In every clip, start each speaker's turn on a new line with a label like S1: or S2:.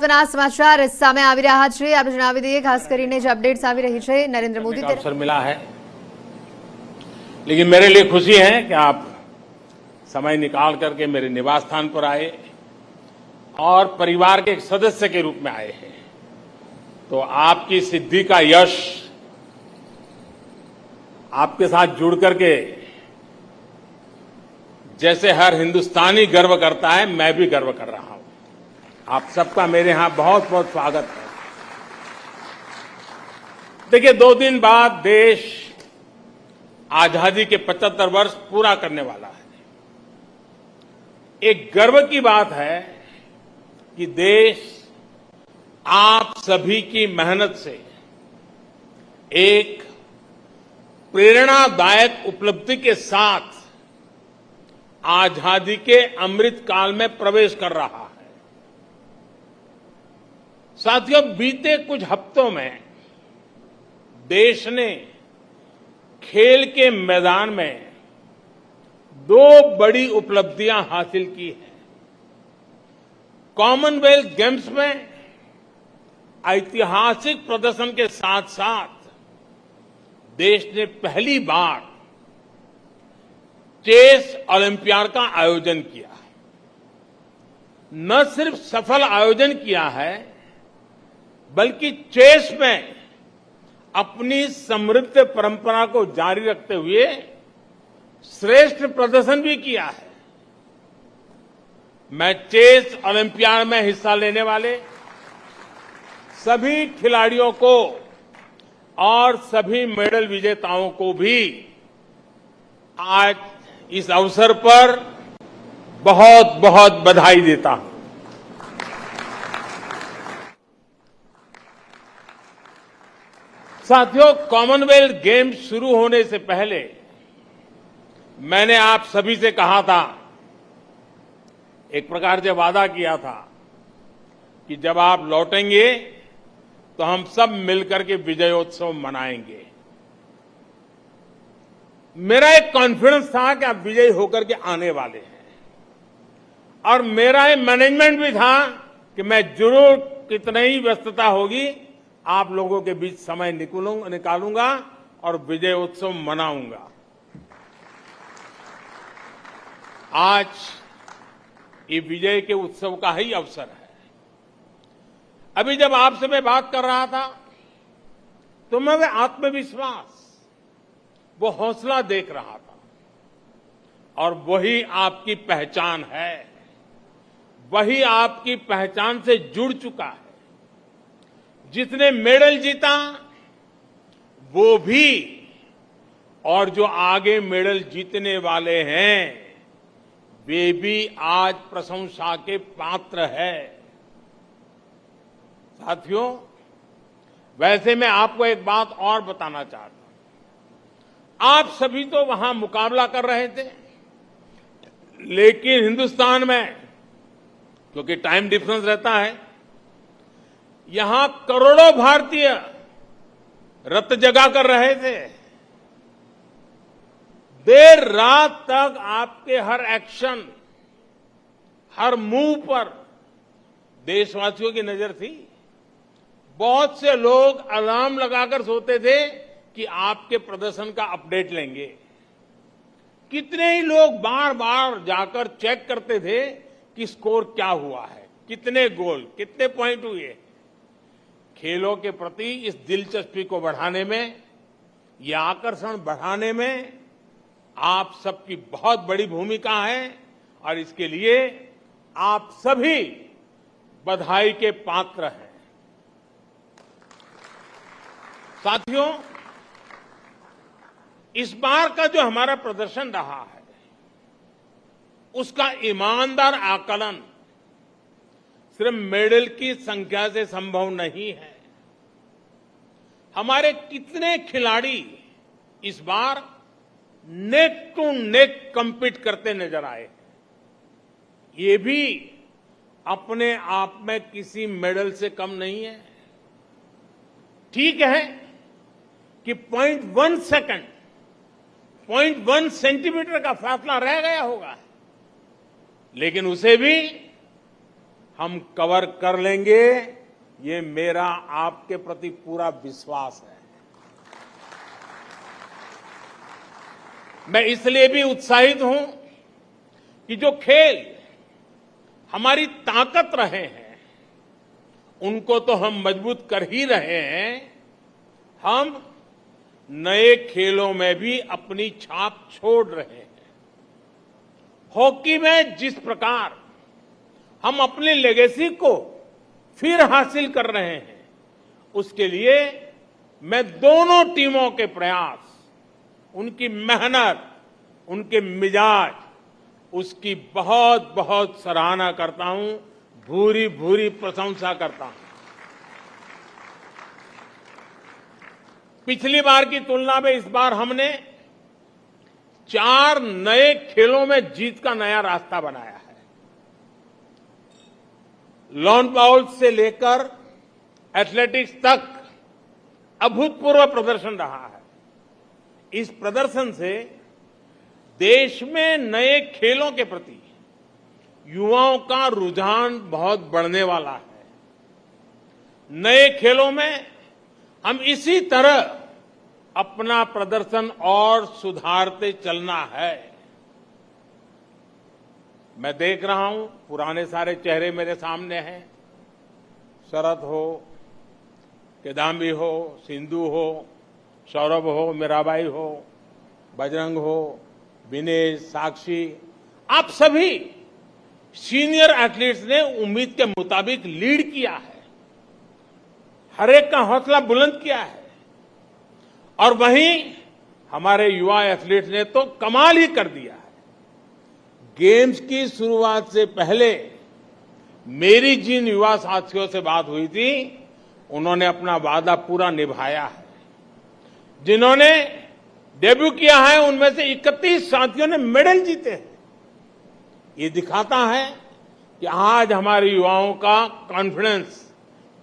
S1: મહત્વના સમાચાર સામે આવી રહ્યા છે। આપણે જણાવી દઈએ ખાસ કરીને જે અપડેટ્સ આવી રહી છે નરેન્દ્ર મોદી
S2: अवसर मिला है, लेकिन मेरे लिए खुशी है कि आप समय निकाल करके मेरे निवास स्थान पर आए और परिवार के एक सदस्य के रूप में आए हैं। तो आपकी सिद्धि का यश आपके साथ जुड़ करके जैसे हर हिंदुस्तानी गर्व करता है, मैं भी गर्व कर रहा हूं। आप सबका मेरे यहां बहुत बहुत स्वागत है। देखिए, 2 दिन बाद देश आजादी के 75 वर्ष पूरा करने वाला है। एक गर्व की बात है कि देश आप सभी की मेहनत से एक प्रेरणादायक उपलब्धि के साथ आजादी के अमृत काल में प्रवेश कर रहा है। साथियों, बीते कुछ हफ्तों में देश ने खेल के मैदान में 2 बड़ी उपलब्धियां हासिल की हैं। कॉमनवेल्थ गेम्स में ऐतिहासिक प्रदर्शन के साथ साथ देश ने पहली बार चेस ओलंपियाड का आयोजन किया। न सिर्फ सफल आयोजन किया है, बल्कि चेस में अपनी समृद्ध परंपरा को जारी रखते हुए श्रेष्ठ प्रदर्शन भी किया है। मैं चेस ओलंपियाड में हिस्सा लेने वाले सभी खिलाड़ियों को और सभी मेडल विजेताओं को भी आज इस अवसर पर बहुत बहुत बधाई देता हूं। साथियों, कॉमनवेल्थ गेम्स शुरू होने से पहले मैंने आप सभी से कहा था, एक प्रकार से वादा किया था कि जब आप लौटेंगे तो हम सब मिलकर के विजयोत्सव मनाएंगे। मेरा एक कॉन्फिडेंस था कि आप विजयी होकर के आने वाले हैं, और मेरा एक मैनेजमेंट भी था कि मैं जरूर कितनी ही व्यस्तता होगी आप लोगों के बीच समय निकालूंगा और विजय उत्सव मनाऊंगा। आज ये विजय के उत्सव का ही अवसर है। अभी जब आपसे मैं बात कर रहा था तो मैं वो आत्मविश्वास, वो हौसला देख रहा था, और वही आपकी पहचान है, वही आपकी पहचान से जुड़ चुका है। जिसने मेडल जीता वो भी, और जो आगे मेडल जीतने वाले हैं वे भी आज प्रशंसा के पात्र है। साथियों, वैसे मैं आपको एक बात और बताना चाहता हूं। आप सभी तो वहां मुकाबला कर रहे थे, लेकिन हिंदुस्तान में क्योंकि टाइम डिफरेंस रहता है, यहां करोड़ों भारतीय रत जगा कर रहे थे। देर रात तक आपके हर एक्शन, हर मूव पर देशवासियों की नजर थी। बहुत से लोग अलार्म लगाकर सोते थे कि आपके प्रदर्शन का अपडेट लेंगे। कितने ही लोग बार बार जाकर चेक करते थे कि स्कोर क्या हुआ है, कितने गोल, कितने पॉइंट हुए। खेलों के प्रति इस दिलचस्पी को बढ़ाने में, यह आकर्षण बढ़ाने में आप सबकी बहुत बड़ी भूमिका है, और इसके लिए आप सभी बधाई के पात्र हैं। साथियों, इस बार का जो हमारा प्रदर्शन रहा है उसका ईमानदार आकलन सिर्फ मेडल की संख्या से संभव नहीं है। हमारे कितने खिलाड़ी इस बार नेक टू नेक कम्पीट करते नजर आए, ये भी अपने आप में किसी मेडल से कम नहीं है। ठीक है कि 0.1 सेकंड, 0.1 सेंटीमीटर का फासला रह गया होगा, लेकिन उसे भी हम कवर कर लेंगे, ये मेरा आपके प्रति पूरा विश्वास है। मैं इसलिए भी उत्साहित हूं कि जो खेल हमारी ताकत रहे हैं उनको तो हम मजबूत कर ही रहे हैं, हम नए खेलों में भी अपनी छाप छोड़ रहे हैं। हॉकी में जिस प्रकार हम अपनी लेगेसी को फिर हासिल कर रहे हैं, उसके लिए मैं दोनों टीमों के प्रयास, उनकी मेहनत, उनके मिजाज, उसकी बहुत बहुत सराहना करता हूं, भूरी भूरी प्रशंसा करता हूं। पिछली बार की तुलना में इस बार हमने 4 नए खेलों में जीत का नया रास्ता बनाया है। लॉन बाउल से लेकर एथलेटिक्स तक अभूतपूर्व प्रदर्शन रहा है। इस प्रदर्शन से देश में नए खेलों के प्रति युवाओं का रुझान बहुत बढ़ने वाला है। नए खेलों में हम इसी तरह अपना प्रदर्शन और सुधारते चलना है। मैं देख रहा हूं पुराने सारे चेहरे मेरे सामने हैं। शरद हो, किदाम्बी हो, सिंधु हो, सौरभ हो, मीराबाई हो, बजरंग हो, विनेश, साक्षी, आप सभी सीनियर एथलीट्स ने उम्मीद के मुताबिक लीड किया है, हर एक का हौसला बुलंद किया है। और वहीं हमारे युवा एथलीट्स ने तो कमाल ही कर दिया है। गेम्स की शुरुआत से पहले मेरी जिन युवा साथियों से बात हुई थी, उन्होंने अपना वादा पूरा निभाया है। जिन्होंने डेब्यू किया है उनमें से 31 साथियों ने मेडल जीते हैं। ये दिखाता है कि आज हमारे युवाओं का कॉन्फिडेंस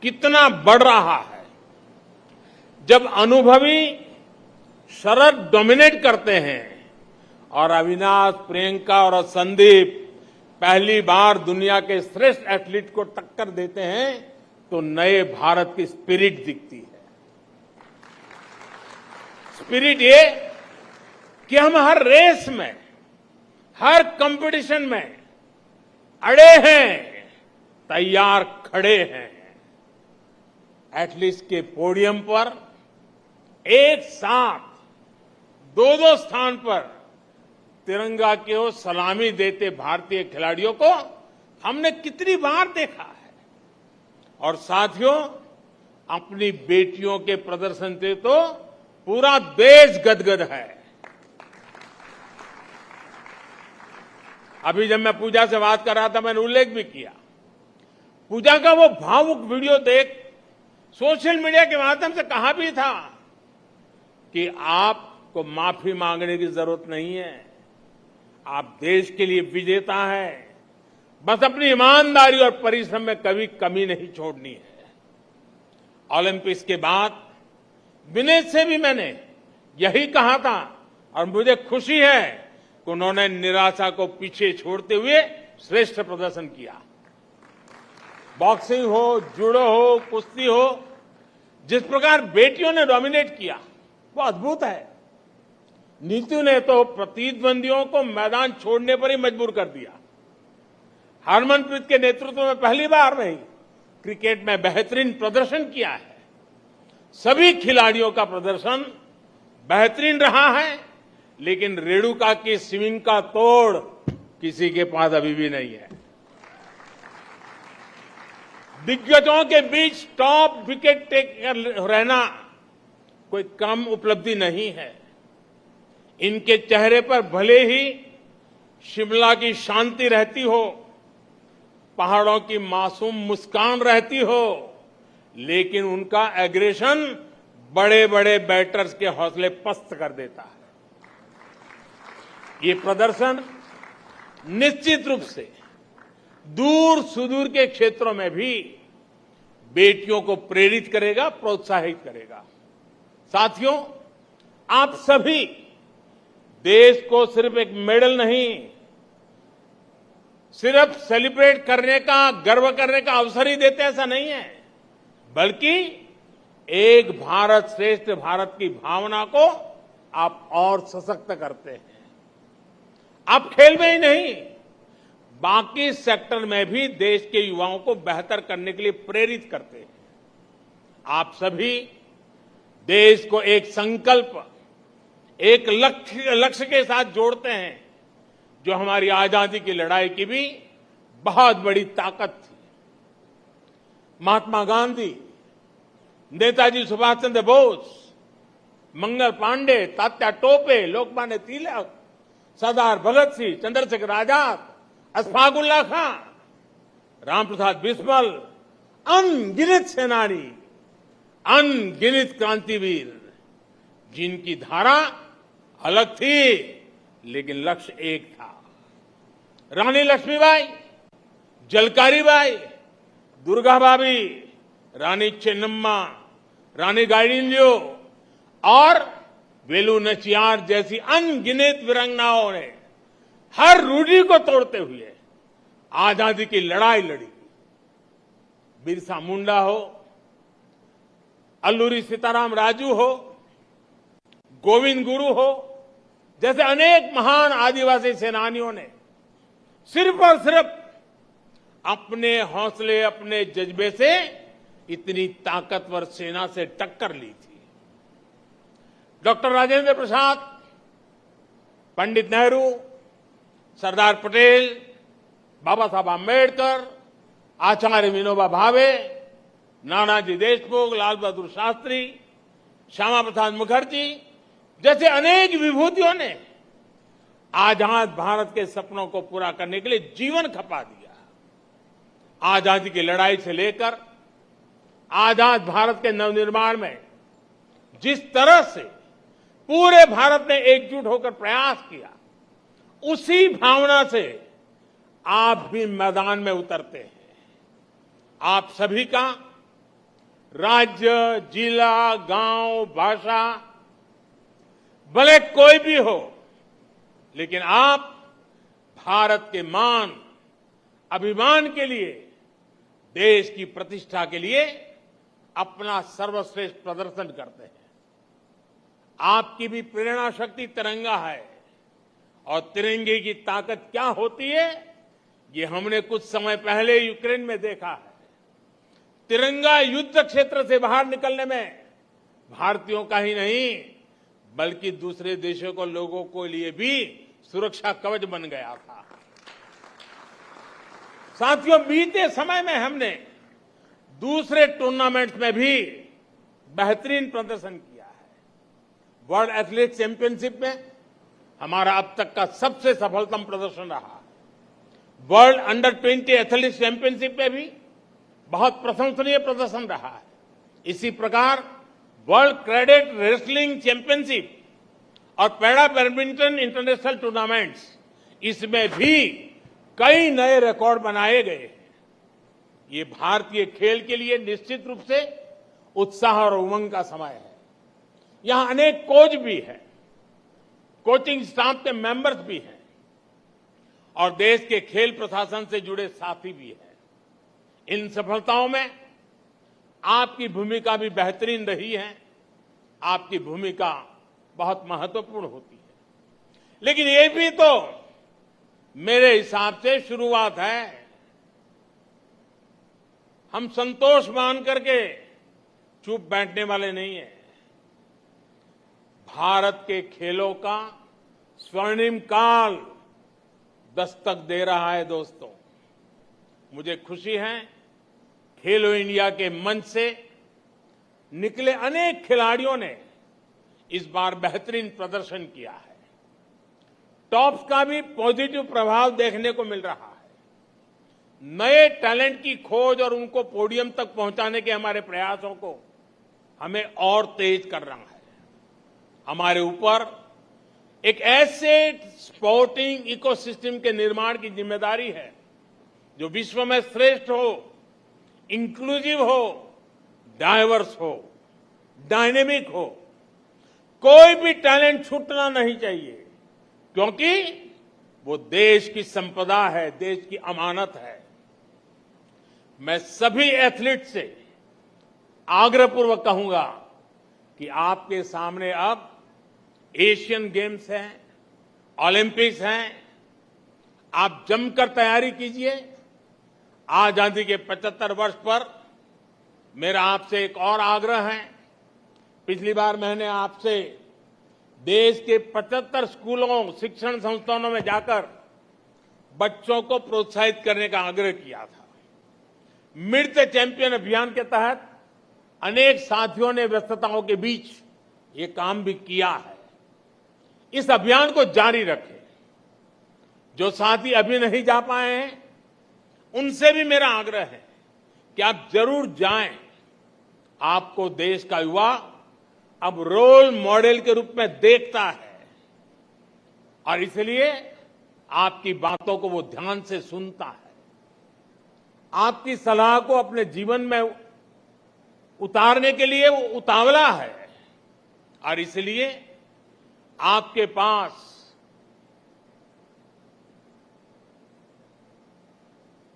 S2: कितना बढ़ रहा है। जब अनुभवी शरद डोमिनेट करते हैं और अविनाश, प्रियंका और संदीप पहली बार दुनिया के श्रेष्ठ एथलीट को टक्कर देते हैं, तो नए भारत की स्पिरिट दिखती है। स्पिरिट ये कि हम हर रेस में, हर कंपटीशन में अड़े हैं, तैयार खड़े हैं। एथलीट्स के पोडियम पर एक साथ 2-2 स्थान पर तिरंगा की ओर सलामी देते भारतीय खिलाड़ियों को हमने कितनी बार देखा है। और साथियों, अपनी बेटियों के प्रदर्शन से तो पूरा देश गदगद है। अभी जब मैं पूजा से बात कर रहा था, मैंने उल्लेख भी किया, पूजा का वो भावुक वीडियो देख सोशल मीडिया के माध्यम से कहा भी था कि आपको माफी मांगने की जरूरत नहीं है, आप देश के लिए विजेता हैं, बस अपनी ईमानदारी और परिश्रम में कभी कमी नहीं छोड़नी है। ओलंपिक्स के बाद विनेश से भी मैंने यही कहा था और मुझे खुशी है कि उन्होंने निराशा को पीछे छोड़ते हुए श्रेष्ठ प्रदर्शन किया। बॉक्सिंग हो, जूडो हो, कुश्ती हो, जिस प्रकार बेटियों ने डोमिनेट किया वो अद्भुत है। नीतू ने तो प्रतिद्वंदियों को मैदान छोड़ने पर ही मजबूर कर दिया। हरमनप्रीत के नेतृत्व में पहली बार नहीं, क्रिकेट में बेहतरीन प्रदर्शन किया है। सभी खिलाड़ियों का प्रदर्शन बेहतरीन रहा है, लेकिन रेणुका की स्विंग का तोड़ किसी के पास अभी भी नहीं है। दिग्गजों के बीच टॉप विकेट टेकर रहना कोई कम उपलब्धि नहीं है। इनके चेहरे पर भले ही शिमला की शांति रहती हो, पहाड़ों की मासूम मुस्कान रहती हो, लेकिन उनका एग्रेशन बड़े बड़े बैटर्स के हौसले पस्त कर देता है। ये प्रदर्शन निश्चित रूप से दूर सुदूर के क्षेत्रों में भी बेटियों को प्रेरित करेगा, प्रोत्साहित करेगा। साथियों, आप सभी देश को सिर्फ एक मेडल नहीं, सिर्फ सेलिब्रेट करने का, गर्व करने का अवसर ही देते ऐसा नहीं है, बल्कि एक भारत श्रेष्ठ भारत की भावना को आप और सशक्त करते हैं। आप खेल में ही नहीं, बाकी सेक्टर में भी देश के युवाओं को बेहतर करने के लिए प्रेरित करते हैं। आप सभी देश को एक संकल्प, एक लक्ष्य के साथ जोड़ते हैं, जो हमारी आजादी की लड़ाई की भी बहुत बड़ी ताकत थी। महात्मा गांधी, नेताजी सुभाष चंद्र बोस, मंगल पांडे, तात्या टोपे, लोकमान्य तिलक, सरदार भगत सिंह, चंद्रशेखर आजाद, अशफाक उल्लाह खां, रामप्रसाद बिस्मिल, अनगिनत सेनानी, अनगिनत क्रांतिवीर, जिनकी धारा अलग थी लेकिन लक्ष्य एक था। रानी लक्ष्मीबाई, झलकारी बाई, दुर्गा भाभी, रानी चेन्नम्मा, रानी गाइडिंलियो और वेलु नचियार जैसी अनगिनत वीरांगनाओं ने हर रूढ़ी को तोड़ते हुए आजादी की लड़ाई लड़ी। बिरसा मुंडा हो, अल्लूरी सीताराम राजू हो, गोविंद गुरु हो, जैसे अनेक महान आदिवासी सेनानियों ने सिर्फ और सिर्फ अपने हौसले, अपने जज्बे से इतनी ताकतवर सेना से टक्कर ली थी। डॉक्टर राजेंद्र प्रसाद, पंडित नेहरू, सरदार पटेल, बाबा साहब आंबेडकर, आचार्य विनोबा भावे, नानाजी देशमुख, लाल बहादुर शास्त्री, श्यामा प्रसाद मुखर्जी जैसे अनेक विभूतियों ने आजाद भारत के सपनों को पूरा करने के लिए जीवन खपा दिया। आजादी की लड़ाई से लेकर आजाद भारत के नवनिर्माण में जिस तरह से पूरे भारत ने एकजुट होकर प्रयास किया, उसी भावना से आप भी मैदान में उतरते हैं। आप सभी का राज्य, जिला, गांव, भाषा भले कोई भी हो, लेकिन आप भारत के मान, अभिमान के लिए, देश की प्रतिष्ठा के लिए अपना सर्वश्रेष्ठ प्रदर्शन करते हैं। आपकी भी प्रेरणा शक्ति तिरंगा है, और तिरंगे की ताकत क्या होती है, ये हमने कुछ समय पहले यूक्रेन में देखा है। तिरंगा युद्ध क्षेत्र से बाहर निकलने में भारतीयों का ही नहीं, बल्कि दूसरे देशों को, लोगों को लिए भी सुरक्षा कवच बन गया था। साथियों, बीते समय में हमने दूसरे टूर्नामेंट्स में भी बेहतरीन प्रदर्शन किया है। वर्ल्ड एथलेटिक्स चैंपियनशिप में हमारा अब तक का सबसे सफलतम प्रदर्शन रहा। वर्ल्ड अंडर 20 एथलेटिक्स चैंपियनशिप में भी बहुत प्रशंसनीय प्रदर्शन रहा है। इसी प्रकार वर्ल्ड कैडेट रेसलिंग चैंपियनशिप और पैरा बैडमिंटन इंटरनेशनल टूर्नामेंट्स, इसमें भी कई नए रिकॉर्ड बनाए गए। ये भारतीय खेल के लिए निश्चित रूप से उत्साह और उमंग का समय है। यहां अनेक कोच भी हैं, कोचिंग स्टाफ के मेंबर्स भी हैं, और देश के खेल प्रशासन से जुड़े साथी भी हैं। इन सफलताओं में आपकी भूमिका भी बेहतरीन रही है। आपकी भूमिका बहुत महत्वपूर्ण होती है, लेकिन ये भी तो मेरे हिसाब से शुरुआत है। हम संतोष मान करके चुप बैठने वाले नहीं हैं। भारत के खेलों का स्वर्णिम काल दस्तक दे रहा है। दोस्तों, मुझे खुशी है, खेलो इंडिया के मंच से निकले अनेक खिलाड़ियों ने इस बार बेहतरीन प्रदर्शन किया है। टॉप्स का भी पॉजिटिव प्रभाव देखने को मिल रहा है। नए टैलेंट की खोज और उनको पोडियम तक पहुंचाने के हमारे प्रयासों को हमें और तेज करना है। हमारे ऊपर एक ऐसे स्पोर्टिंग इकोसिस्टम के निर्माण की जिम्मेदारी है जो विश्व में श्रेष्ठ हो, इंक्लूसिव हो, डाइवर्स हो, डायनेमिक हो। कोई भी टैलेंट छूटना नहीं चाहिए, क्योंकि वो देश की संपदा है, देश की अमानत है। मैं सभी एथलीट से आग्रहपूर्वक कहूंगा कि आपके सामने अब एशियन गेम्स हैं, ओलंपिक्स हैं, आप जमकर तैयारी कीजिए। आजादी के 75 वर्ष पर मेरा आपसे एक और आग्रह है। पिछली बार मैंने आपसे देश के 75 स्कूलों, शिक्षण संस्थानों में जाकर बच्चों को प्रोत्साहित करने का आग्रह किया था। मीट द चैंपियन अभियान के तहत अनेक साथियों ने व्यस्तताओं के बीच ये काम भी किया है। इस अभियान को जारी रखें। जो साथी अभी नहीं जा पाए हैं, उनसे भी मेरा आग्रह है कि आप जरूर जाएं। आपको देश का युवा अब रोल मॉडल के रूप में देखता है और इसलिए आपकी बातों को वो ध्यान से सुनता है, आपकी सलाह को अपने जीवन में उतारने के लिए वो उतावला है और इसलिए आपके पास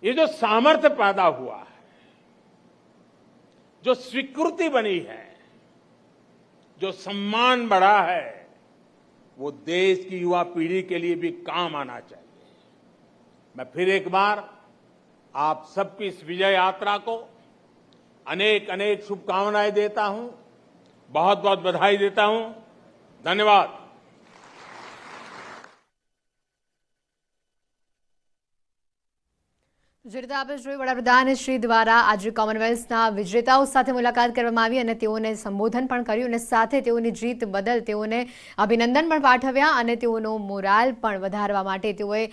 S2: ये जो सामर्थ्य पैदा हुआ है, जो स्वीकृति बनी है, जो सम्मान बढ़ा है, वो देश की युवा पीढ़ी के लिए भी काम आना चाहिए। मैं फिर एक बार आप सबकी इस विजय यात्रा को अनेक अनेक शुभकामनाएं देता हूं, बहुत बहुत बधाई देता हूं। धन्यवाद।
S1: જે રીતે આપણે જોયું, વડાપ્રધાન શ્રી દ્વારા આજે કોમનવેલ્થના વિજેતાઓ સાથે મુલાકાત કરવામાં આવી અને તેઓને સંબોધન પણ કર્યું અને સાથે તેઓની જીત બદલ તેઓને અભિનંદન પણ પાઠવ્યા અને તેઓનો મોરાલ પણ વધારવા માટે તેઓએ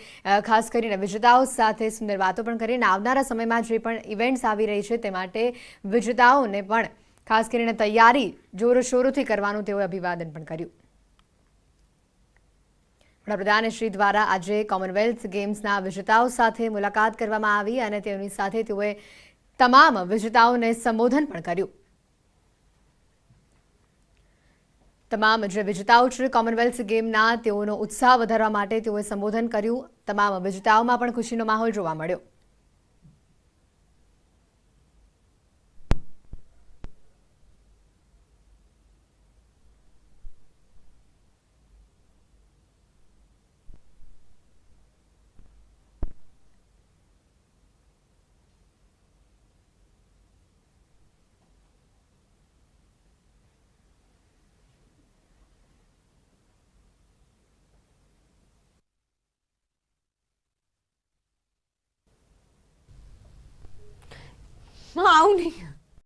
S1: ખાસ કરીને વિજેતાઓ સાથે સુંદર વાતો પણ કરી અને આવનારા સમયમાં જે પણ ઇવેન્ટ્સ આવી રહી છે તે માટે વિજેતાઓને પણ ખાસ કરીને તૈયારી જોરશોરોથી કરવાનું તેઓએ અભિવાદન પણ કર્યું। વડાપ્રધાન શ્રી દ્વારા આજે કોમનવેલ્થ ગેમ્સના વિજેતાઓ સાથે મુલાકાત કરવામાં આવી અને તેઓની સાથે તેઓએ તમામ વિજેતાઓને સંબોધન પણ કર્યું। તમામ જે વિજેતાઓ છે કોમનવેલ્થ ગેમના, તેઓનો ઉત્સાહ વધારવા માટે તેઓએ સંબોધન કર્યું। તમામ વિજેતાઓમાં પણ ખુશીનો માહોલ જોવા મળ્યો।
S3: આવું નહીં